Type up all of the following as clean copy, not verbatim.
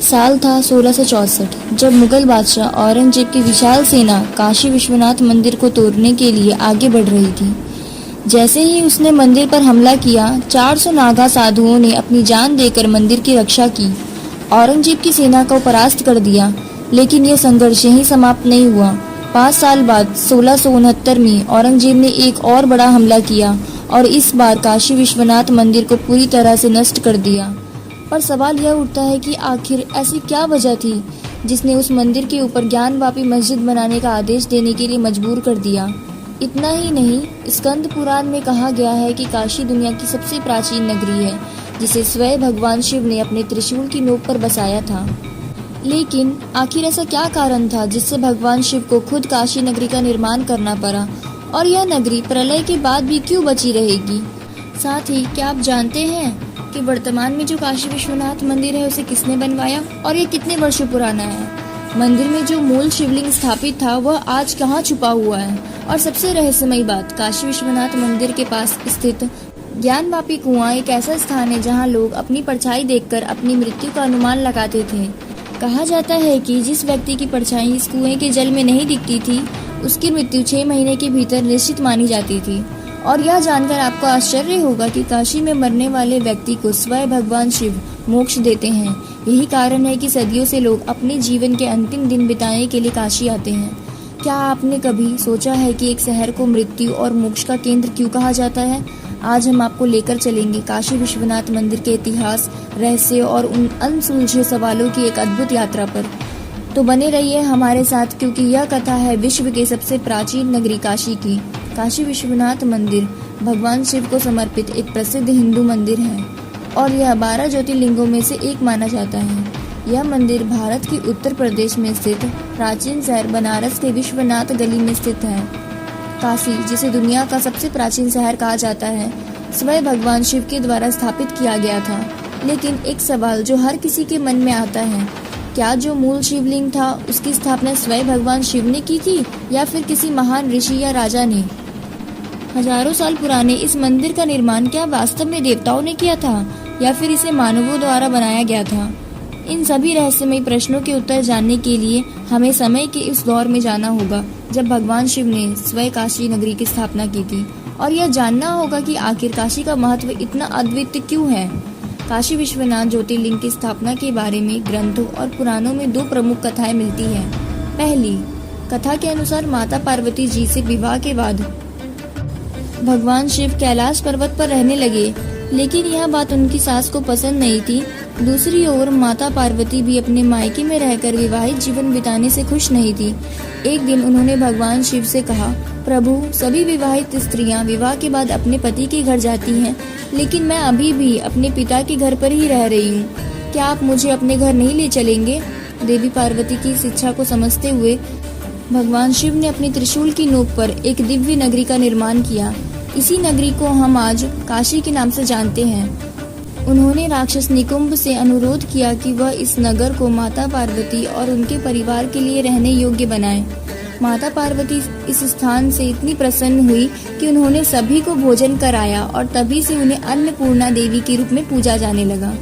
साल था 1664, जब मुगल बादशाह औरंगजेब की विशाल सेना काशी विश्वनाथ मंदिर को तोड़ने के लिए आगे बढ़ रही थी। जैसे ही उसने मंदिर पर हमला किया, 400 नागा साधुओं ने अपनी जान देकर मंदिर की रक्षा की, औरंगजेब की सेना को परास्त कर दिया। लेकिन यह संघर्ष यहीं समाप्त नहीं हुआ। 5 साल बाद 1669 में औरंगजेब ने एक और बड़ा हमला किया और इस बार काशी विश्वनाथ मंदिर को पूरी तरह से नष्ट कर दिया। पर सवाल यह उठता है कि आखिर ऐसी क्या वजह थी जिसने उस मंदिर के ऊपर ज्ञानवापी मस्जिद बनाने का आदेश देने के लिए मजबूर कर दिया। इतना ही नहीं, स्कंद पुराण में कहा गया है कि काशी दुनिया की सबसे प्राचीन नगरी है, जिसे स्वयं भगवान शिव ने अपने त्रिशूल की नोक पर बसाया था। लेकिन आखिर ऐसा क्या कारण था जिससे भगवान शिव को खुद काशी नगरी का निर्माण करना पड़ा, और यह नगरी प्रलय के बाद भी क्यों बची रहेगी? साथ ही क्या आप जानते हैं कि वर्तमान में जो काशी विश्वनाथ मंदिर है उसे किसने बनवाया और ये कितने वर्षों पुराना है? मंदिर में जो मूल शिवलिंग स्थापित था वह आज कहाँ छुपा हुआ है? और सबसे रहस्यमयी बात, काशी विश्वनाथ मंदिर के पास स्थित ज्ञानवापी कुआं एक ऐसा स्थान है जहाँ लोग अपनी परछाई देखकर अपनी मृत्यु का अनुमान लगाते थे। कहा जाता है कि जिस व्यक्ति की परछाई इस कुएं के जल में नहीं दिखती थी, उसकी मृत्यु 6 महीने के भीतर निश्चित मानी जाती थी। और यह जानकर आपको आश्चर्य होगा कि काशी में मरने वाले व्यक्ति को स्वयं भगवान शिव मोक्ष देते हैं। यही कारण है कि सदियों से लोग अपने जीवन के अंतिम दिन बिताने के लिए काशी आते हैं। क्या आपने कभी सोचा है कि एक शहर को मृत्यु और मोक्ष का केंद्र क्यों कहा जाता है? आज हम आपको लेकर चलेंगे काशी विश्वनाथ मंदिर के इतिहास, रहस्य और उन अनसुलझे सवालों की एक अद्भुत यात्रा पर। तो बने रहिए हमारे साथ, क्योंकि यह कथा है विश्व के सबसे प्राचीन नगरी काशी की। काशी विश्वनाथ मंदिर भगवान शिव को समर्पित एक प्रसिद्ध हिंदू मंदिर है और यह 12 ज्योतिर्लिंगों में से एक माना जाता है। यह मंदिर भारत के उत्तर प्रदेश में स्थित प्राचीन शहर बनारस के विश्वनाथ गली में स्थित है। काशी, जिसे दुनिया का सबसे प्राचीन शहर कहा जाता है, स्वयं भगवान शिव के द्वारा स्थापित किया गया था। लेकिन एक सवाल जो हर किसी के मन में आता है, क्या जो मूल शिवलिंग था उसकी स्थापना स्वयं भगवान शिव ने की थी या फिर किसी महान ऋषि या राजा ने? हजारों साल पुराने इस मंदिर का निर्माण क्या वास्तव में देवताओं ने किया था या फिर इसे मानवों द्वारा बनाया गया था? इन सभी रहस्यमयी प्रश्नों के उत्तर जानने के लिए हमें समय के इस दौर में जाना होगा जब भगवान शिव ने स्वयं काशी नगरी की स्थापना की थी, और यह जानना होगा कि आखिर काशी का महत्व इतना अद्वितीय क्यों है। काशी विश्वनाथ ज्योतिर्लिंग की स्थापना के बारे में ग्रंथों और पुराणों में 2 प्रमुख कथाएं मिलती हैं। पहली कथा के अनुसार माता पार्वती जी से विवाह के बाद भगवान शिव कैलाश पर्वत पर रहने लगे, लेकिन यह बात उनकी सास को पसंद नहीं थी। दूसरी ओर माता पार्वती भी अपने मायके में रहकर विवाहित जीवन बिताने से खुश नहीं थी। एक दिन उन्होंने भगवान शिव से कहा, प्रभु, सभी विवाहित स्त्रियां विवाह के बाद अपने पति के घर जाती हैं, लेकिन मैं अभी भी अपने पिता के घर पर ही रह रही हूँ। क्या आप मुझे अपने घर नहीं ले चलेंगे? देवी पार्वती की इस इच्छा को समझते हुए भगवान शिव ने अपने त्रिशूल की नोक पर एक दिव्य नगरी का निर्माण किया। इसी नगरी को हम आज काशी के नाम से जानते हैं। उन्होंने राक्षस निकुंभ से अनुरोध किया कि वह इस नगर को माता पार्वती और उनके परिवार के लिए रहने योग्य बनाए। माता पार्वती इस स्थान से इतनी प्रसन्न हुई कि उन्होंने सभी को भोजन कराया और तभी से उन्हें अन्नपूर्णा देवी के रूप में पूजा जाने लगा।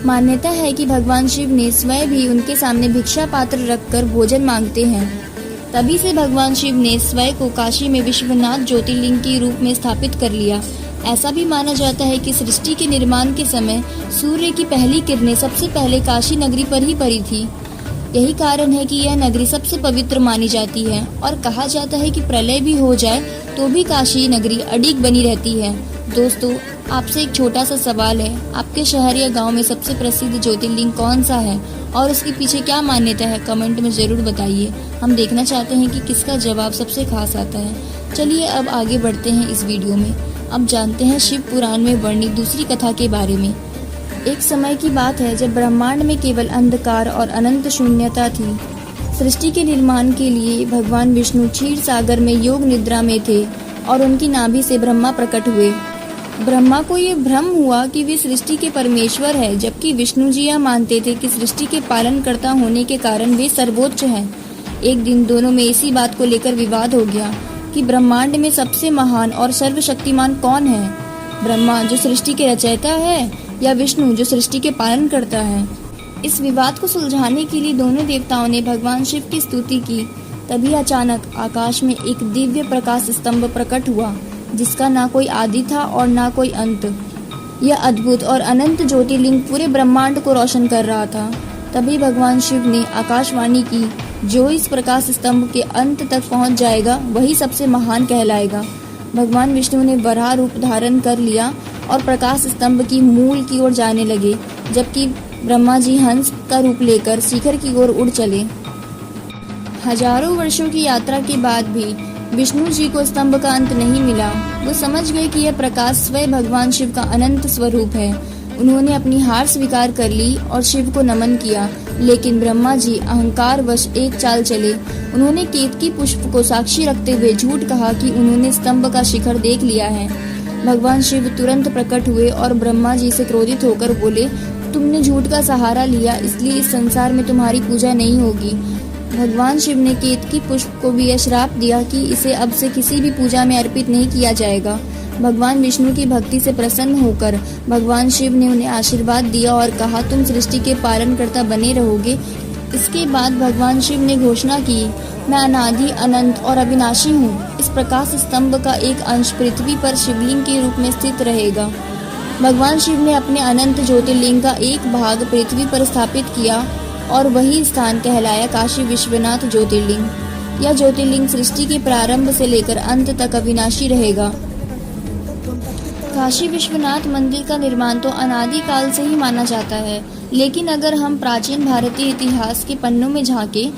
मान्यता है कि भगवान शिव ने स्वयं भी उनके सामने भिक्षा पात्र रखकर भोजन मांगते हैं। तभी से भगवान शिव ने स्वयं को काशी में विश्वनाथ ज्योतिर्लिंग के रूप में स्थापित कर लिया। ऐसा भी माना जाता है कि सृष्टि के निर्माण के समय सूर्य की पहली किरणें सबसे पहले काशी नगरी पर ही पड़ी थी। यही कारण है कि यह नगरी सबसे पवित्र मानी जाती है और कहा जाता है कि प्रलय भी हो जाए तो भी काशी नगरी अडिग बनी रहती है। दोस्तों, आपसे एक छोटा सा सवाल है, आपके शहर या गांव में सबसे प्रसिद्ध ज्योतिर्लिंग कौन सा है और उसके पीछे क्या मान्यता है? कमेंट में जरूर बताइए। हम देखना चाहते हैं कि किसका जवाब सबसे खास आता है। चलिए अब आगे बढ़ते हैं इस वीडियो में। अब जानते हैं शिव पुराण में वर्णित दूसरी कथा के बारे में। एक समय की बात है जब ब्रह्मांड में केवल अंधकार और अनंत शून्यता थी। सृष्टि के निर्माण के लिए भगवान विष्णु क्षीर सागर में योग निद्रा में थे और उनकी नाभि से ब्रह्मा प्रकट हुए। ब्रह्मा को ये भ्रम हुआ कि वे सृष्टि के परमेश्वर है, जबकि विष्णु जी यह मानते थे कि सृष्टि के पालनकर्ता होने के कारण वे सर्वोच्च हैं। एक दिन दोनों में इसी बात को लेकर विवाद हो गया कि ब्रह्मांड में सबसे महान और सर्वशक्तिमान कौन है, ब्रह्मा जो सृष्टि के रचयिता है या विष्णु जो सृष्टि के पालन करता है। इस विवाद को सुलझाने के लिए दोनों देवताओं ने भगवान शिव की स्तुति की। तभी अचानक आकाश में एक दिव्य प्रकाश स्तंभ प्रकट हुआ, जिसका ना कोई आदि था और ना कोई अंत। यह अद्भुत और अनंत ज्योतिर्लिंग पूरे ब्रह्मांड को रोशन कर रहा था। तभी भगवान शिव ने आकाशवाणी की, जो इस प्रकाश स्तंभ के अंत तक पहुंच जाएगा वही सबसे महान कहलाएगा। भगवान विष्णु ने वराह रूप धारण कर लिया और प्रकाश स्तंभ की मूल की ओर जाने लगे, जबकि ब्रह्मा जी हंस का रूप लेकर शिखर की ओर उड़ चले। हजारों वर्षों की यात्रा के बाद भी विष्णु जी को स्तंभ का अंत नहीं मिला। वो समझ गए कि यह प्रकाश स्वयं भगवान शिव का अनंत स्वरूप है। उन्होंने अपनी हार स्वीकार कर ली और शिव को नमन किया, लेकिन ब्रह्मा जी अहंकार वश एक चाल चले। उन्होंने केतकी पुष्प को साक्षी रखते हुए झूठ कहा कि उन्होंने स्तंभ का शिखर देख लिया है। भगवान शिव तुरंत प्रकट हुए और ब्रह्मा जी से क्रोधित होकर बोले, तुमने झूठ का सहारा लिया, इसलिए इस संसार में तुम्हारी पूजा नहीं होगी। भगवान शिव ने केतकी पुष्प को भी यह श्राप दिया कि इसे अब से किसी भी पूजा में अर्पित नहीं किया जाएगा। भगवान विष्णु की भक्ति से प्रसन्न होकर भगवान शिव ने उन्हें आशीर्वाद दिया और कहा, तुम सृष्टि के पालनकर्ता बने रहोगे। इसके बाद भगवान शिव ने घोषणा की, मैं अनादि अनंत और अविनाशी हूँ। इस प्रकाश स्तंभ का एक अंश पृथ्वी पर शिवलिंग के रूप में स्थित रहेगा। भगवान शिव ने अपने अनंत ज्योतिर्लिंग का एक भाग पृथ्वी पर स्थापित किया और वही स्थान कहलाया काशी विश्वनाथ ज्योतिर्लिंग। यह ज्योतिर्लिंग सृष्टि के प्रारंभ से लेकर अंत तक अविनाशी रहेगा। काशी विश्वनाथ मंदिर का निर्माण तो अनादि काल से ही माना जाता है, लेकिन अगर हम प्राचीन भारतीय इतिहास के पन्नों में झांकें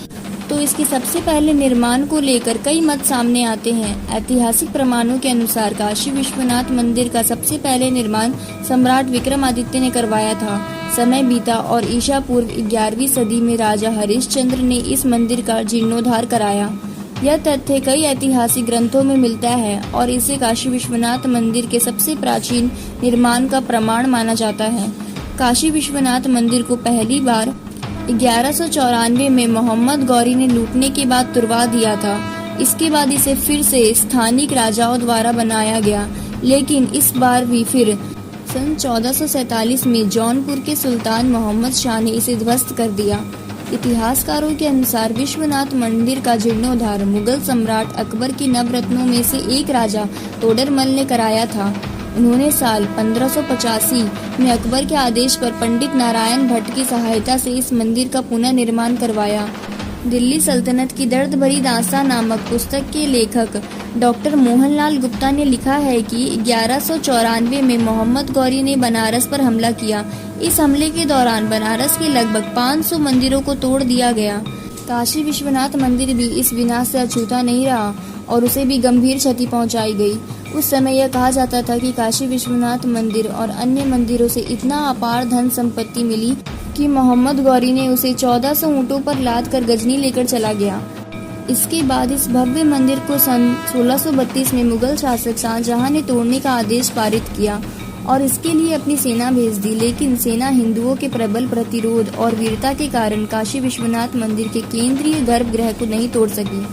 तो इसके सबसे पहले निर्माण को लेकर कई मत सामने आते हैं। ऐतिहासिक प्रमाणों के अनुसार काशी विश्वनाथ मंदिर का सबसे पहले निर्माण सम्राट विक्रमादित्य ने करवाया था। समय बीता और ईसा पूर्व 11वीं सदी में राजा हरिश्चंद्र ने इस मंदिर का जीर्णोद्धार कराया। यह तथ्य कई ऐतिहासिक ग्रंथों में मिलता है और इसे काशी विश्वनाथ मंदिर के सबसे प्राचीन निर्माण का प्रमाण माना जाता है। काशी विश्वनाथ मंदिर को पहली बार 1194 में मोहम्मद गौरी ने लूटने के बाद तुड़वा दिया था। इसके बाद इसे फिर से स्थानिक राजाओं द्वारा बनाया गया, लेकिन इस बार भी फिर सन 1447 में जौनपुर के सुल्तान मोहम्मद शाह ने इसे ध्वस्त कर दिया। इतिहासकारों के अनुसार विश्वनाथ मंदिर का जीर्णोद्धार मुगल सम्राट अकबर के नवरत्नों में से एक राजा तोडरमल ने कराया था। उन्होंने साल 1585 में अकबर के आदेश पर पंडित नारायण भट्ट की सहायता से इस मंदिर का पुनर्निर्माण करवाया। दिल्ली सल्तनत की दर्द भरी दास्तां नामक पुस्तक के लेखक डॉक्टर मोहनलाल गुप्ता ने लिखा है कि 1194 में मोहम्मद गौरी ने बनारस पर हमला किया। इस हमले के दौरान बनारस के लगभग 500 मंदिरों को तोड़ दिया गया। काशी विश्वनाथ मंदिर भी इस विनाश से अछूता नहीं रहा और उसे भी गंभीर क्षति पहुंचाई गई। उस समय यह कहा जाता था कि काशी विश्वनाथ मंदिर और अन्य मंदिरों से इतना अपार धन संपत्ति मिली कि मोहम्मद गौरी ने उसे 1400 ऊँटों पर लाद कर गजनी लेकर चला गया। इसके बाद इस भव्य मंदिर को सन 1632 में मुगल शासक शाहजहां ने तोड़ने का आदेश पारित किया और इसके लिए अपनी सेना भेज दी, लेकिन सेना हिंदुओं के प्रबल प्रतिरोध और वीरता के कारण काशी विश्वनाथ मंदिर के केंद्रीय गर्भगृह को नहीं तोड़ सकी।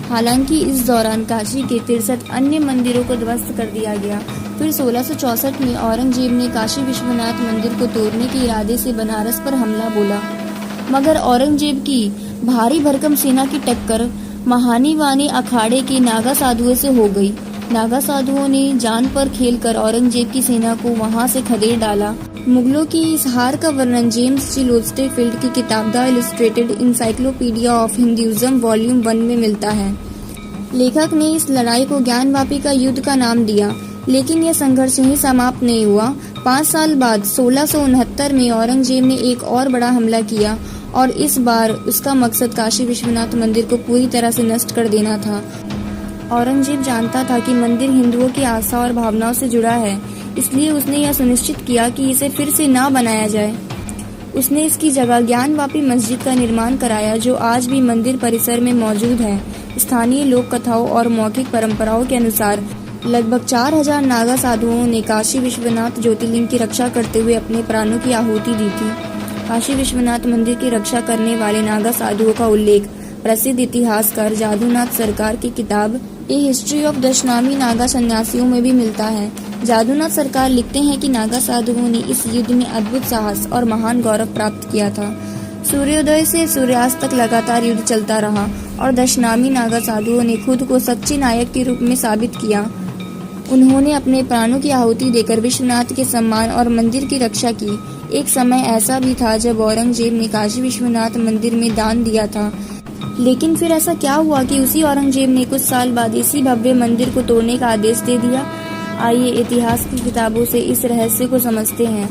हालांकि इस दौरान काशी के 63 अन्य मंदिरों को ध्वस्त कर दिया गया। फिर 1664 में औरंगजेब ने काशी विश्वनाथ मंदिर को तोड़ने के इरादे से बनारस पर हमला बोला, मगर औरंगजेब की भारी भरकम सेना की टक्कर महानीवानी अखाड़े के नागा साधुओं से हो गई। नागा साधुओं ने जान पर खेलकर औरंगजेब की सेना को वहां से खदेड़ डाला। मुगलों की इस हार का वर्णन जेम्स जी लोस्टेफील्ड की किताब the illustrated encyclopedia of Hinduism volume 1 में मिलता है। लेखक ने इस लड़ाई को ज्ञानवापी का युद्ध का नाम दिया, लेकिन यह संघर्ष यहीं समाप्त नहीं हुआ। 5 साल बाद 1669 में औरंगजेब ने एक और बड़ा हमला किया और इस बार उसका मकसद काशी विश्वनाथ मंदिर को पूरी तरह से नष्ट कर देना था। औरंगजेब जानता था कि मंदिर हिंदुओं की आस्था और भावनाओं से जुड़ा है, इसलिए उसने यह सुनिश्चित किया कि इसे फिर से ना बनाया जाए। उसने इसकी जगह ज्ञानवापी मस्जिद का निर्माण कराया, जो आज भी मंदिर परिसर में मौजूद है। स्थानीय लोक कथाओं और मौखिक परंपराओं के अनुसार लगभग 4000 नागा साधुओं ने काशी विश्वनाथ ज्योतिर्लिंग की रक्षा करते हुए अपने प्राणों की आहुति दी थी। काशी विश्वनाथ मंदिर की रक्षा करने वाले नागा साधुओं का उल्लेख प्रसिद्ध इतिहासकार जादूनाथ सरकार की किताब ये हिस्ट्री ऑफ दशनामी नागा सन्यासियों में भी मिलता है। जादूनाथ सरकार लिखते हैं कि नागा साधुओं ने इस युद्ध में अद्भुत साहस और महान गौरव प्राप्त किया था। सूर्योदय से सूर्यास्त तक लगातार युद्ध चलता रहा और दशनामी नागा साधुओं ने खुद को सच्चे नायक के रूप में साबित किया। उन्होंने अपने प्राणों की आहुति देकर विश्वनाथ के सम्मान और मंदिर की रक्षा की। एक समय ऐसा भी था जब औरंगजेब ने काशी विश्वनाथ मंदिर में दान दिया था, लेकिन फिर ऐसा क्या हुआ कि उसी औरंगजेब ने कुछ साल बाद इसी भव्य मंदिर को तोड़ने का आदेश दे दिया। आइए इतिहास की किताबों से इस रहस्य को समझते हैं।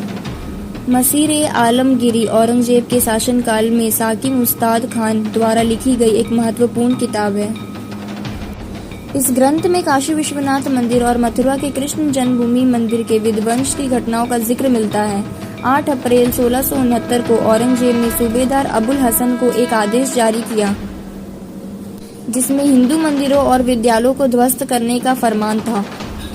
मसीर-ए-आलमगीरी औरंगजेब के शासनकाल में साकिब उस्ताद खान द्वारा लिखी गई एक महत्वपूर्ण किताब है। इस ग्रंथ में काशी विश्वनाथ मंदिर और मथुरा के कृष्ण जन्मभूमि मंदिर के विध्वंस की घटनाओं का जिक्र मिलता है। 8 अप्रैल 1669 को औरंगजेब ने सूबेदार अबुल हसन को एक आदेश जारी किया, जिसमें हिंदू मंदिरों और विद्यालयों को ध्वस्त करने का फरमान था,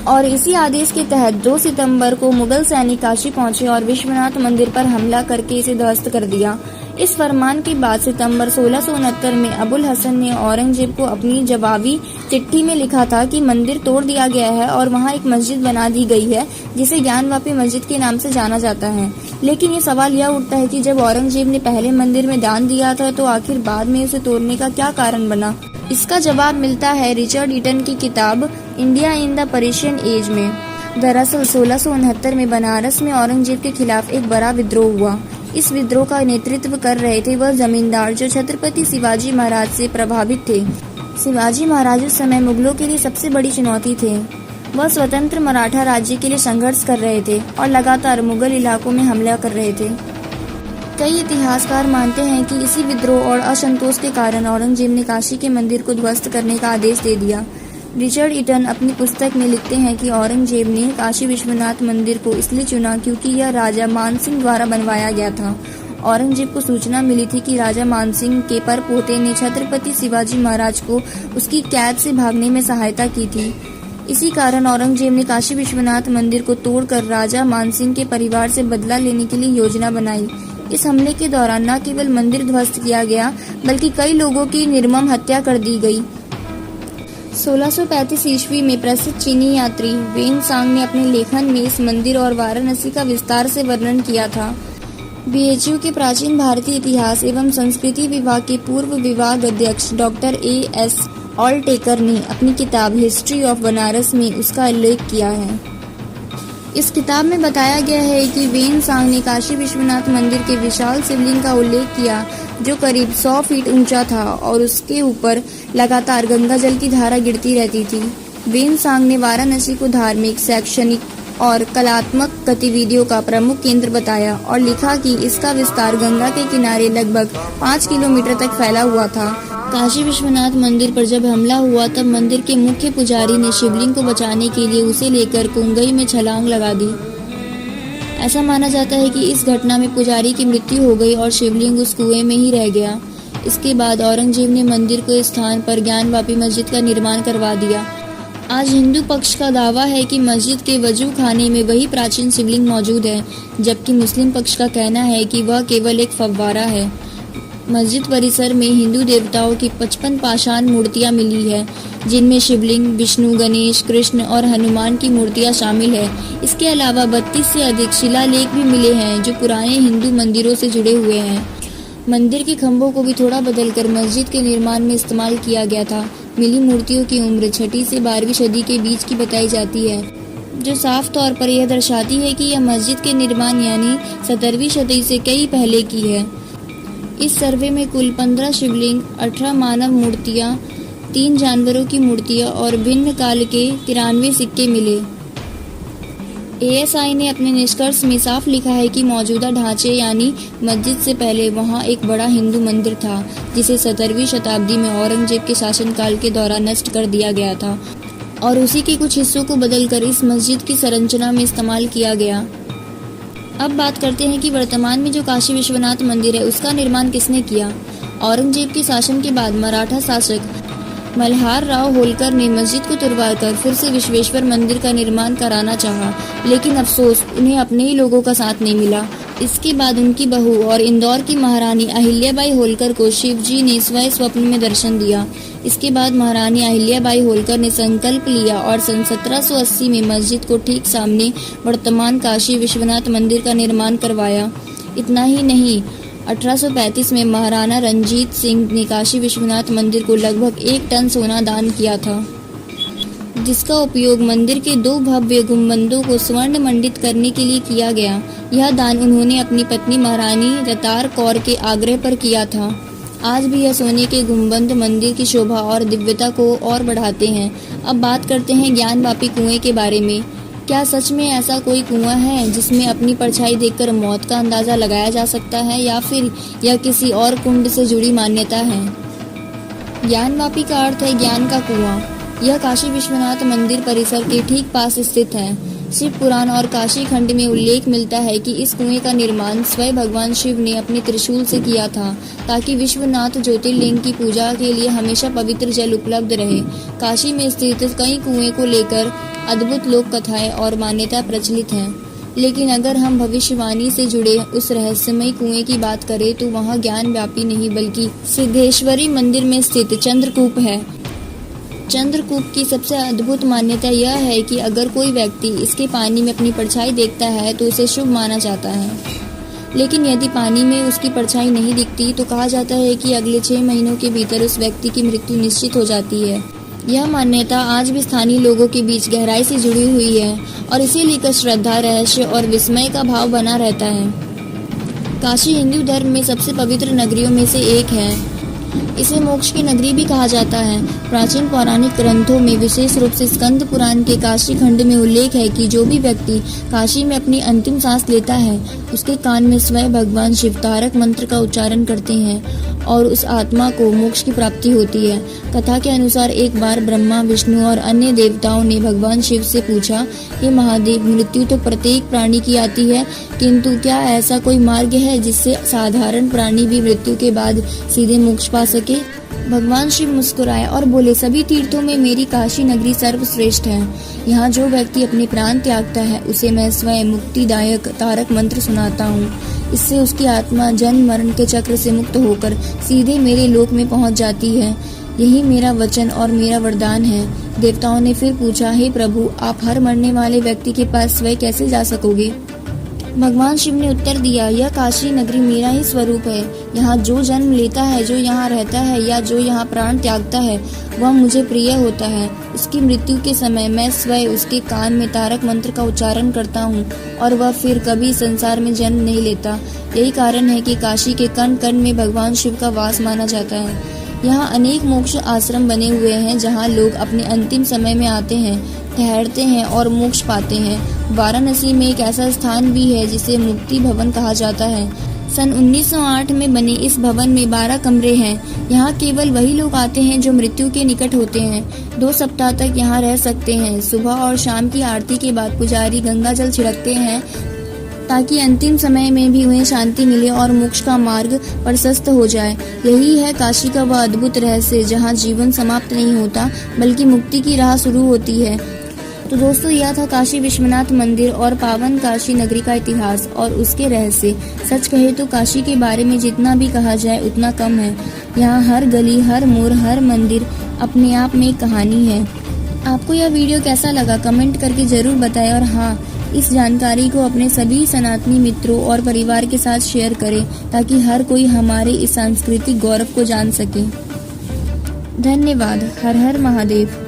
और इसी आदेश के तहत 2 सितंबर को मुगल सैनिक काशी पहुंचे और विश्वनाथ मंदिर पर हमला करके इसे ध्वस्त कर दिया। इस फरमान के बाद सितंबर 1669 में अबुल हसन ने औरंगजेब को अपनी जवाबी चिट्ठी में लिखा था कि मंदिर तोड़ दिया गया है और वहां एक मस्जिद बना दी गई है जिसे ज्ञानवापी मस्जिद के नाम से जाना जाता है। लेकिन ये सवाल यह उठता है कि जब औरंगजेब ने पहले मंदिर में दान दिया था तो आखिर बाद में उसे तोड़ने का क्या कारण बना। इसका जवाब मिलता है रिचर्ड ईटन की किताब India in the Persian age में। दरअसल 1669 में बनारस में औरंगजेब के खिलाफ एक बड़ा विद्रोह हुआ। इस विद्रोह का नेतृत्व कर रहे थे वह जमींदार जो छत्रपति शिवाजी महाराज से प्रभावित थे। शिवाजी महाराज उस समय मुगलों के लिए सबसे बड़ी चुनौती थे। वह स्वतंत्र मराठा राज्य के लिए संघर्ष कर रहे थे और लगातार मुगल इलाकों में हमला कर रहे थे। कई इतिहासकार मानते हैं कि इसी विद्रोह और असंतोष के कारण औरंगजेब ने काशी के मंदिर को ध्वस्त करने का आदेश दे दिया। रिचर्ड ईटन अपनी पुस्तक में लिखते हैं कि औरंगजेब ने काशी विश्वनाथ मंदिर को इसलिए चुना क्योंकि यह राजा मानसिंह द्वारा बनवाया गया था। औरंगजेब को सूचना मिली थी कि राजा मानसिंह के परपोते ने छत्रपति शिवाजी महाराज को उसकी कैद से भागने में सहायता की थी। इसी कारण औरंगजेब ने काशी विश्वनाथ मंदिर को तोड़कर राजा मानसिंह के परिवार से बदला लेने के लिए योजना बनाई। इस हमले के दौरान न केवल मंदिर ध्वस्त किया गया बल्कि कई लोगों की निर्मम हत्या कर दी गई। 1635 ईस्वी में प्रसिद्ध चीनी यात्री वेन सांग ने अपने लेखन में इस मंदिर और वाराणसी का विस्तार से वर्णन किया था। बीएचयू के प्राचीन भारतीय इतिहास एवं संस्कृति विभाग के पूर्व विभाग अध्यक्ष डॉक्टर A.S. ऑलटेकर ने अपनी किताब हिस्ट्री ऑफ बनारस में उसका उल्लेख किया है। इस किताब में बताया गया है कि वेन सांग ने काशी विश्वनाथ मंदिर के विशाल शिवलिंग का उल्लेख किया जो करीब 100 फीट ऊंचा था और उसके ऊपर लगातार गंगा जल की धारा गिरती रहती थी। वेन सांग ने वाराणसी को धार्मिक, शैक्षणिक और कलात्मक गतिविधियों का प्रमुख केंद्र बताया और लिखा कि इसका विस्तार गंगा के किनारे लगभग 5 किलोमीटर तक फैला हुआ था। काशी विश्वनाथ मंदिर पर जब हमला हुआ तब मंदिर के मुख्य पुजारी ने शिवलिंग को बचाने के लिए उसे लेकर कुंगई में छलांग लगा दी। ऐसा माना जाता है कि इस घटना में पुजारी की मृत्यु हो गई और शिवलिंग उस कुएं में ही रह गया। इसके बाद औरंगजेब ने मंदिर के स्थान पर ज्ञानवापी मस्जिद का निर्माण करवा दिया। आज हिंदू पक्ष का दावा है कि मस्जिद के वजू खाने में वही प्राचीन शिवलिंग मौजूद है, जबकि मुस्लिम पक्ष का कहना है कि वह केवल एक फव्वारा है। मस्जिद परिसर में हिंदू देवताओं की 55 पाषाण मूर्तियां मिली है, जिनमें शिवलिंग, विष्णु, गणेश, कृष्ण और हनुमान की मूर्तियां शामिल है। इसके अलावा 32 से अधिक शिलालेख भी मिले हैं जो पुराने हिंदू मंदिरों से जुड़े हुए हैं। मंदिर के खंभों को भी थोड़ा बदलकर मस्जिद के निर्माण में इस्तेमाल किया गया था। मिली मूर्तियों की उम्र 6वीं से 12वीं सदी के बीच की बताई जाती है, जो साफ तौर पर यह दर्शाती है कि यह मस्जिद के निर्माण यानी 17वीं सदी से कई पहले की है। इस सर्वे में कुल 15 शिवलिंग, 18 मानव मूर्तियां, 3 जानवरों की मूर्तियां और भिन्न काल के 93 सिक्के मिले। ASI ने अपने निष्कर्ष में साफ लिखा है कि मौजूदा ढांचे यानी मस्जिद से पहले वहां एक बड़ा हिंदू मंदिर था, जिसे 17वीं शताब्दी में औरंगजेब के शासनकाल के दौरान नष्ट कर दिया गया था और उसी के कुछ हिस्सों को बदलकर इस मस्जिद की संरचना में इस्तेमाल किया गया। अब बात करते हैं कि वर्तमान में जो काशी विश्वनाथ मंदिर है उसका निर्माण किसने किया। औरंगजेब के शासन के बाद मराठा शासक मल्हार राव होलकर ने मस्जिद को तुड़वाकर फिर से विश्वेश्वर मंदिर का निर्माण कराना चाहा, लेकिन अफसोस उन्हें अपने ही लोगों का साथ नहीं मिला इसके बाद उनकी बहू और इंदौर की महारानी अहिल्याबाई होलकर को शिवजी ने स्वप्न में दर्शन दिया। इसके बाद महारानी अहिल्याबाई होलकर ने संकल्प लिया और सन 1780 में मस्जिद को ठीक सामने वर्तमान काशी विश्वनाथ मंदिर का निर्माण करवाया। इतना ही नहीं, 1835 में महाराणा रंजीत सिंह ने काशी विश्वनाथ मंदिर को लगभग 1 टन सोना दान किया था, जिसका उपयोग मंदिर के 2 भव्य गुंबदों को स्वर्ण मंडित करने के लिए किया गया। यह दान उन्होंने अपनी पत्नी महारानी रतार कौर के आग्रह पर किया था। आज भी यह सोने के गुंबद मंदिर की शोभा और दिव्यता को और बढ़ाते हैं। अब बात करते हैं ज्ञानवापी कुएं के बारे में। क्या सच में ऐसा कोई कुआं है जिसमें अपनी परछाई देखकर मौत का अंदाजा लगाया जा सकता है, या फिर यह किसी और कुंड से जुड़ी मान्यता है? ज्ञानवापी का अर्थ है ज्ञान का कुआं। यह काशी विश्वनाथ मंदिर परिसर के ठीक पास स्थित है। शिव पुराण और काशी खंड में उल्लेख मिलता है कि इस कुएं का निर्माण स्वयं भगवान शिव ने अपने त्रिशूल से किया था, ताकि विश्वनाथ ज्योतिर्लिंग की पूजा के लिए हमेशा पवित्र जल उपलब्ध रहे। काशी में स्थित कई कुएं को लेकर अद्भुत लोक कथाएं और मान्यता प्रचलित हैं, लेकिन अगर हम भविष्यवाणी से जुड़े उस रहस्यमय कुएं की बात करें तो वहाँ ज्ञानवापी नहीं बल्कि सिद्धेश्वरी मंदिर में स्थित चंद्रकूप है। चंद्रकूप की सबसे अद्भुत मान्यता यह है कि अगर कोई व्यक्ति इसके पानी में अपनी परछाई देखता है तो उसे शुभ माना जाता है, लेकिन यदि पानी में उसकी परछाई नहीं दिखती तो कहा जाता है कि अगले 6 महीनों के भीतर उस व्यक्ति की मृत्यु निश्चित हो जाती है। यह मान्यता आज भी स्थानीय लोगों के बीच गहराई से जुड़ी हुई है और इसे लेकर श्रद्धा, रहस्य और विस्मय का भाव बना रहता है। काशी हिंदू धर्म में सबसे पवित्र नगरियों में से एक है। इसे मोक्ष की नगरी भी कहा जाता है। प्राचीन पौराणिक ग्रंथों में विशेष रूप से स्कंद पुराण के काशी खंड में उल्लेख है कि जो भी व्यक्ति काशी में अपनी अंतिम सांस लेता है, उसके कान में स्वयं भगवान शिव तारक मंत्र का उच्चारण करते हैं और उस आत्मा को मोक्ष की प्राप्ति होती है। कथा के अनुसार एक बार ब्रह्मा, विष्णु और अन्य देवताओं ने भगवान शिव से पूछा, हे महादेव, मृत्यु तो प्रत्येक प्राणी की आती है, किंतु क्या ऐसा कोई मार्ग है जिससे साधारण प्राणी भी मृत्यु के बाद सीधे मोक्ष पा सके? भगवान शिव मुस्कुराए और बोले, सभी तीर्थों में मेरी काशी नगरी सर्वश्रेष्ठ है। यहाँ जो व्यक्ति अपने प्राण त्यागता है उसे मैं स्वयं मुक्तिदायक तारक मंत्र सुनाता हूँ। इससे उसकी आत्मा जन्म मरण के चक्र से मुक्त होकर सीधे मेरे लोक में पहुँच जाती है। यही मेरा वचन और मेरा वरदान है। देवताओं ने फिर पूछा, हे प्रभु, आप हर मरने वाले व्यक्ति के पास स्वयं कैसे जा सकोगे? भगवान शिव ने उत्तर दिया, यह काशी नगरी मेरा ही स्वरूप है। यहाँ जो जन्म लेता है, जो यहाँ रहता है या जो यहाँ प्राण त्यागता है, वह मुझे प्रिय होता है। उसकी मृत्यु के समय मैं स्वयं उसके कान में तारक मंत्र का उच्चारण करता हूँ और वह फिर कभी संसार में जन्म नहीं लेता। यही कारण है कि काशी के कण कण में भगवान शिव का वास माना जाता है। यहाँ अनेक मोक्ष आश्रम बने हुए हैं जहाँ लोग अपने अंतिम समय में आते हैं, ठहरते हैं और मोक्ष पाते हैं। वाराणसी में एक ऐसा स्थान भी है जिसे मुक्ति भवन कहा जाता है। सन 1908 में बने इस भवन में 12 कमरे हैं। यहाँ केवल वही लोग आते हैं जो मृत्यु के निकट होते हैं। 2 सप्ताह तक यहाँ रह सकते हैं। सुबह और शाम की आरती के बाद पुजारी गंगा जल छिड़कते हैं ताकि अंतिम समय में भी उन्हें शांति मिले और मोक्ष का मार्ग प्रशस्त हो जाए। यही है काशी का वह अद्भुत रहस्य जहाँ जीवन समाप्त नहीं होता बल्कि मुक्ति की राह शुरू होती है। तो दोस्तों, यह था काशी विश्वनाथ मंदिर और पावन काशी नगरी का इतिहास और उसके रहस्य। सच कहे तो काशी के बारे में जितना भी कहा जाए उतना कम है। यहाँ हर गली, हर मोड़, हर मंदिर अपने आप में एक कहानी है। आपको यह वीडियो कैसा लगा कमेंट करके जरूर बताएं और हाँ, इस जानकारी को अपने सभी सनातनी मित्रों और परिवार के साथ शेयर करें ताकि हर कोई हमारे इस सांस्कृतिक गौरव को जान सके। धन्यवाद। हर हर महादेव।